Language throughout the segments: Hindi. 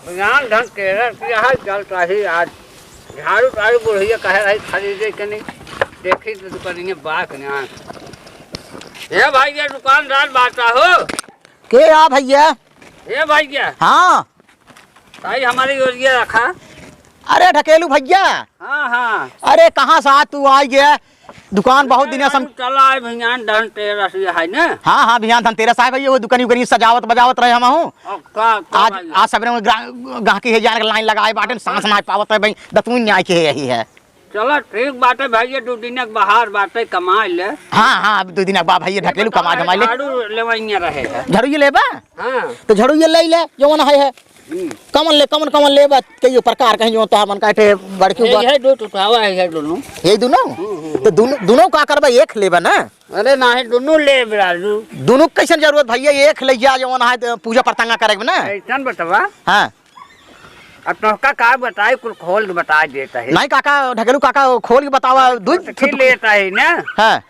बयान ढंग तेरा यहाँ चलता ही आज झाड़ू ताड़ू बुढ़िया कह रही खरीदे के नहीं देखी तो दुकानिए बात नहीं ये भैया दुकानदार बाता हो के आ भैया? ये भैया हाँ भाई हमारी योजना रखा। अरे ढकेलू भैया। हाँ हाँ अरे कहाँ से आ तू आ गया? दुकान बहुत दिन से चला है भैया धनतेरस है ना। हाँ हाँ भैया धनतेरस है भैया। वो दुकानी उकनी सजावत बजावत रहे हम हूँ। आज सवेरे में गाहकी है जाने के लाइन लगाए बाटे सांस ना पावत है भाई दतुन न्याय के यही है। चलो ठीक बात है भैया 2 दिन बाहर बाटे कमा ले। हाँ हाँ 2 दिन बाद भैया ढकेलू कमा ले रहे है झड़ू ये लेबा। हाँ तो झड़ू ये ले ले जो है कमन ले कमन ले कई प्रकार कहीं जो तो मन काटे बड़की है दो टुटावा है दोनों यही दोनों तो दोनों का करबा एक लेबा ना। अरे ना है दोनों ले राजू दोनों कैसे जरूरत भैया एक ले जा जो है पूजा प्रतंगा करे ना ऐसा बतावा। हाँ अब तो का बताए कुल खोल के बता देता है। नहीं काका ढकेलू काका खोल के बतावा दूध लेता है ना। हाँ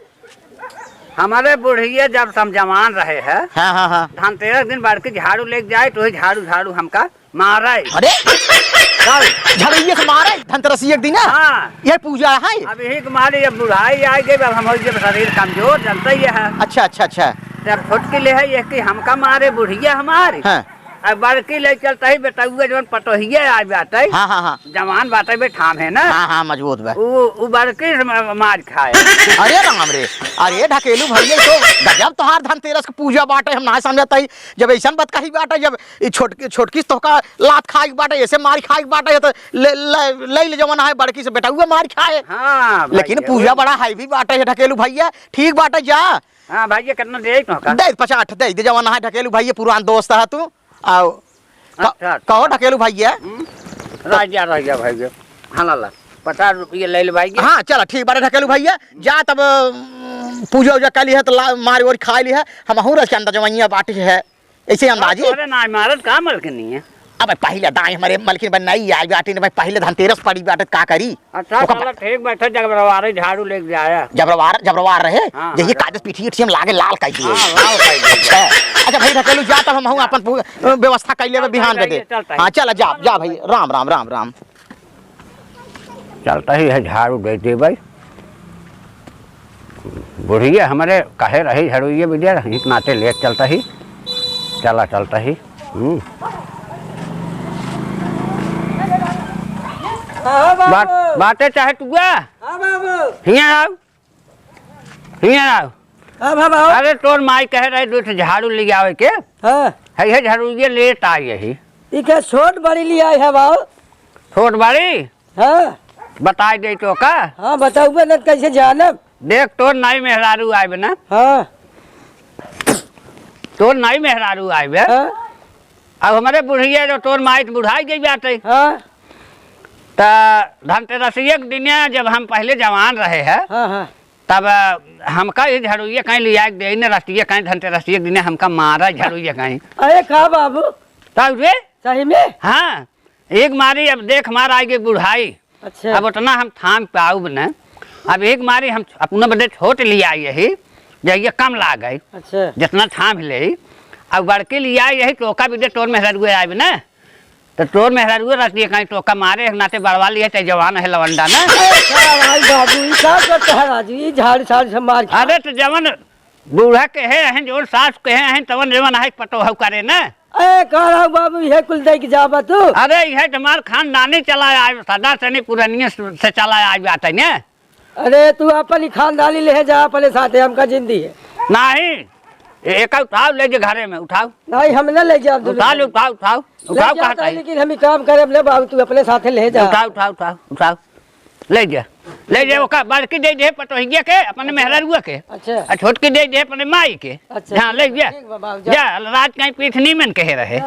हमारे बुढ़िया जब हम जवान रहे हैं। हाँ हाँ हाँ धनतेरस दिन बाढ़ के झाड़ू लेके जाए तो झाड़ू झाड़ू हमका मारा। अरे झाड़ू ये से मारे धनतेरस एक दिन। हाँ ये पूजा है अब यही मारे जब बुढ़ाई आ गई अब हम जब शरीर कमजोर जनता ही है। अच्छा अच्छा अच्छा जब फुटकी ले है ये कि हमका मारे बुढ़िया हमारे। हाँ अब बड़की ले चलता ही बेटा जवन पटोहिया आ जाता है। हाँ हाँ हाँ जवान बात है ठाम है ना। हाँ हाँ मजबूत बा वो बड़की मार खाए। अरे राम रे अरे ढकेलू भैया तो गजब तोहार धनतेरस की पूजा बाटे हम ना समझता ही जब ऐसा बात कही बाटे जब छोटकी तो का लात खाई बाटे ऐसे मार खाई बाटे तो ले जवन है बड़की से बेटा हुआ मार खाए। हाँ लेकिन पूजा बड़ा हैवी बाटे है ढकेलू भैया ठीक बाटे जा। हाँ भैया कितना दे 50 दे जवन है ढकेलू भैया पुरान दोस्त है तू आओ कहो ढकेलू भैया। राजा भैया हाँ 50 रुपये ले ले भाई। हाँ चलो ठीक बारे ढकेलू भैया जा तब पूजा उजा कर ली है तो मारी और खा ली है हम रस के अंदर जवाइया बाटी है ऐसे अंदाजी। अरे ना मारत का मल के नहीं है। अब पहले दाई हमारे मलकिन बन नहीं आई बाटी ने भाई पहले धनतेरस पड़ी बाटे का करी। अच्छा चलो ठीक बैठे जबरवार झाड़ू लेके जाया जबरवार रहे यही कागज पीठी हम लागे लाल कर दिए। अच्छा भाई ढकेलू जा तब हम अपन व्यवस्था कर ले बिहान में दे। हाँ चल जा जा भाई राम राम राम राम। चलता ही है झाड़ू दे दे भाई बुढ़िया हमारे कहे रही झाड़ू ये बिटिया नाते लेट चलता ही चलता ही। बातें चाहे तू अरे तोर माई कह रहे दो झाड़ू ले आवे के है झाड़ू ये लेट आई यही छोट बड़ी ले आई है बाबू। छोट बड़ी हाँ बता दे तो का। हाँ बताऊ ना कैसे जानब। देख तोर नाई मेहरारू आए ना। हाँ तोर नाई मेहरारू आए हाँ? अब हमारे बुढ़िया जो तोर माई बुढ़ाई गई बात हाँ धनतेरस एक दिन जब हम पहले जवान रहे हैं। हाँ हाँ तब हमका ये झाड़ूया कहीं लिया दे राष्ट्रीय कहीं धनतेरस एक दिन हमका मारा झाड़ूया कहीं। अरे कहा बाबू तब रे सही में। हाँ एक मारी अब देख मार आई गई बुढ़ाई। अच्छा अब उतना हम थाम पाऊ न अब एक मारी हम अपना बदे छोट लिया यही जैसे कम ला गई। अच्छा जितना थाम ले अब बड़के लिया यही टोका भी दे तोर मेहरुए आए न तो तोर मेहरुए राष्ट्रीय कहीं टोका मारे नाते बड़वा लिया चाहे जवान है लवंडा न। बाबू राजू झाड़ झाड़ मार। अरे तो जवन बूढ़ा के है जो सास के है तवन जवन है पटोह करे न। अरे कह बाबू ये कुल दे के जाबा तू। अरे यह तुम्हार खानदानी चला आए सदा से पुरानिया से चला आ जाता है न। अरे तू अपन खानदानी ले जा अपने साथ हमका जिंदगी है नहीं एक उठाओ ले घरे में उठाओ। नहीं हम न ले जा उठाओ कहता है लेकिन हम काम करे बाबू तू अपने साथ ले जा। उठाओ ले जा ओका बड़की दे दे पटोहिया के अपने मेहरुआ के। अच्छा छोटकी दे दे अपने माई के। अच्छा हाँ ले जा रात कहीं पीठ नहीं मन कहे रहे।